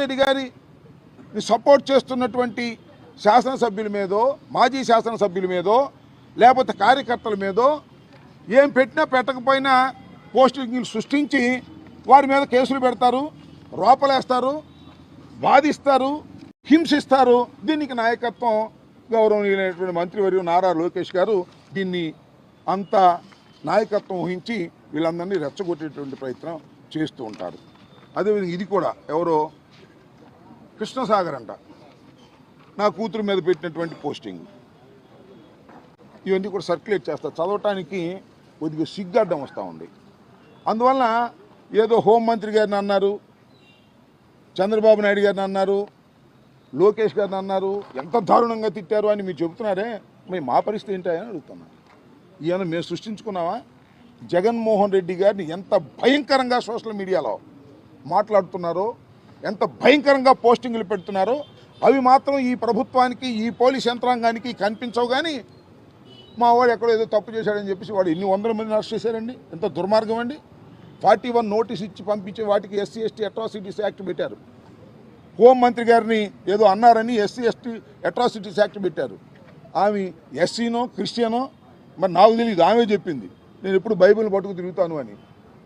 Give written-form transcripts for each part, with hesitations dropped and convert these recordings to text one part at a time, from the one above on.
రెడ్డి గారిని సపోర్ట్ చేస్తున్నటువంటి శాసనసభ్యుల మీదో మాజీ శాసనసభ్యుల మీదో లేకపోతే కార్యకర్తల మీదో ఏం పెట్టినా పెట్టకపోయినా పోస్టింగ్లు సృష్టించి వారి మీద కేసులు పెడతారు, రోపలేస్తారు, బాధిస్తారు, హింసిస్తారు. దీనికి నాయకత్వం గౌరవనీయులైనటువంటి మంత్రివర్యు నారా లోకేష్ గారు దీన్ని అంత నాయకత్వం వహించి వీళ్ళందరినీ రెచ్చగొట్టేటువంటి ప్రయత్నం చేస్తూ ఉంటారు. అదేవిధంగా ఇది కూడా ఎవరో కృష్ణసాగర్ అంట నా కూతురు మీద పెట్టినటువంటి పోస్టింగ్ ఇవన్నీ కూడా సర్క్యులేట్ చేస్తారు. చదవటానికి కొద్దిగా సిగ్గాడ్డం వస్తూ ఉంది. అందువల్ల ఏదో హోంమంత్రి గారిని అన్నారు, చంద్రబాబు నాయుడు గారిని అన్నారు, లోకేష్ గారిని అన్నారు, ఎంత దారుణంగా తిట్టారు అని మీరు చెబుతున్నారే, మరి మా పరిస్థితి ఏంటని అడుగుతున్నా. ఈయన మేము సృష్టించుకున్నావా? జగన్మోహన్ రెడ్డి గారిని ఎంత భయంకరంగా సోషల్ మీడియాలో మాట్లాడుతున్నారో, ఎంత భయంకరంగా పోస్టింగులు పెడుతున్నారో అవి మాత్రం ఈ ప్రభుత్వానికి, ఈ పోలీస్ యంత్రాంగానికి కనిపించవు. కానీ మా వాడు ఎక్కడో ఏదో తప్పు చేశాడని చెప్పేసి వాడు ఎన్ని వందల మందిని అరెస్ట్ చేశారండి. ఎంత దుర్మార్గం అండి. 41 నోటీస్ ఇచ్చి పంపించే వాటికి ఎస్సీ ఎస్టీ అట్రాసిటీస్ యాక్ట్ పెట్టారు. హోంమంత్రి గారిని ఏదో అన్నారని ఎస్సీ ఎస్టీ అట్రాసిటీస్ యాక్ట్ పెట్టారు. ఆమె ఎస్సీనో క్రిస్టియనో మరి నాకు తెలియదు, ఆమె చెప్పింది నేను ఎప్పుడు బైబిల్ పట్టుకు తిరుగుతాను అని.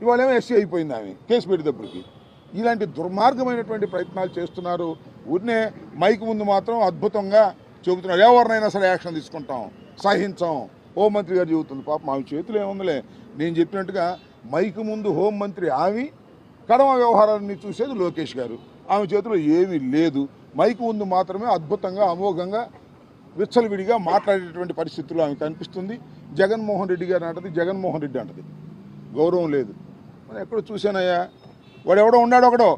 ఇవాళేమో ఎస్సీ అయిపోయింది ఆమె కేసు పెట్టేటప్పటికి. ఇలాంటి దుర్మార్గమైనటువంటి ప్రయత్నాలు చేస్తున్నారు. ఊరినే మైక్ ముందు మాత్రం అద్భుతంగా చెబుతున్నారు, ఎవరినైనా సరే యాక్షన్ తీసుకుంటాం, సహించాం. హోంమంత్రి గారు చెబుతుంది. పాపం ఆమె చేతులు ఏముందిలే, నేను చెప్పినట్టుగా మైక్ ముందు హోంమంత్రి ఆమె, కడమ వ్యవహారాన్ని చూసేది లోకేష్ గారు. ఆమె చేతిలో ఏమీ లేదు. మైక్ ముందు మాత్రమే అద్భుతంగా అమోఘంగా విచ్చలవిడిగా మాట్లాడేటువంటి పరిస్థితుల్లో ఆమె కనిపిస్తుంది. జగన్మోహన్ రెడ్డి గారు అంటది, జగన్మోహన్ రెడ్డి అంటది. గౌరవం లేదు. మనం ఎక్కడో చూశానయ్యా, వాడు ఎవడో ఉన్నాడు ఒకడో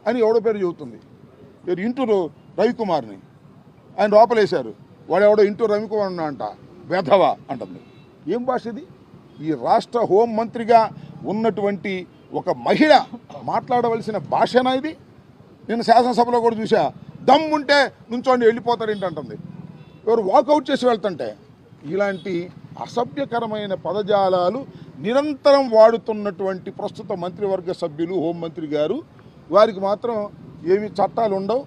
అని ఎవడో పేరు చెబుతుంది. ఇంటూరు రవికుమార్ని ఆయన లోపలేశారు. వాడు ఎవడో ఇంటూరు రవికుమార్ ఉన్నా అంట, వెధవ అంటుంది. ఏం భాష ఇది? ఈ రాష్ట్ర హోంమంత్రిగా ఉన్నటువంటి ఒక మహిళ మాట్లాడవలసిన భాషనా ఇది? నేను శాసనసభలో కూడా చూసా, దమ్ముంటే నుంచోండి వెళ్ళిపోతారేంటి అంటుంది. ఎవరు వాకౌట్ చేసి వెళ్తుంటే ఇలాంటి అసభ్యకరమైన పదజాలాలు నిరంతరం వాడుతున్నటువంటి ప్రస్తుత మంత్రివర్గ సభ్యులు, హోంమంత్రి గారు, వారికి మాత్రం ఏమి చట్టాలు ఉండవు.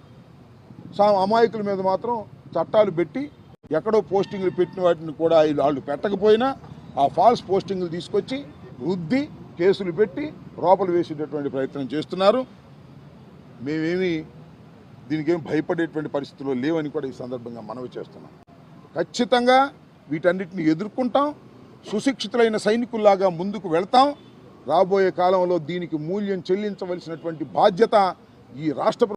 అమాయకుల మీద మాత్రం చట్టాలు పెట్టి ఎక్కడో పోస్టింగ్లు పెట్టిన వాటిని కూడా వాళ్ళు పెట్టకపోయినా ఆ ఫాల్స్ పోస్టింగ్లు తీసుకొచ్చి రుద్ది కేసులు పెట్టి రోపలు వేసేటటువంటి ప్రయత్నం చేస్తున్నారు. మేమేమి దీనికి ఏం భయపడేటువంటి పరిస్థితుల్లో లేవని కూడా ఈ సందర్భంగా మనవి చేస్తున్నాం. ఖచ్చితంగా వీటన్నిటిని ఎదుర్కొంటాం. సుశిక్షితులైన సైనికుల్లాగా ముందుకు వెళ్తాం. రాబోయే కాలంలో దీనికి మూల్యం చెల్లించవలసినటువంటి బాధ్యత ఈ రాష్ట్ర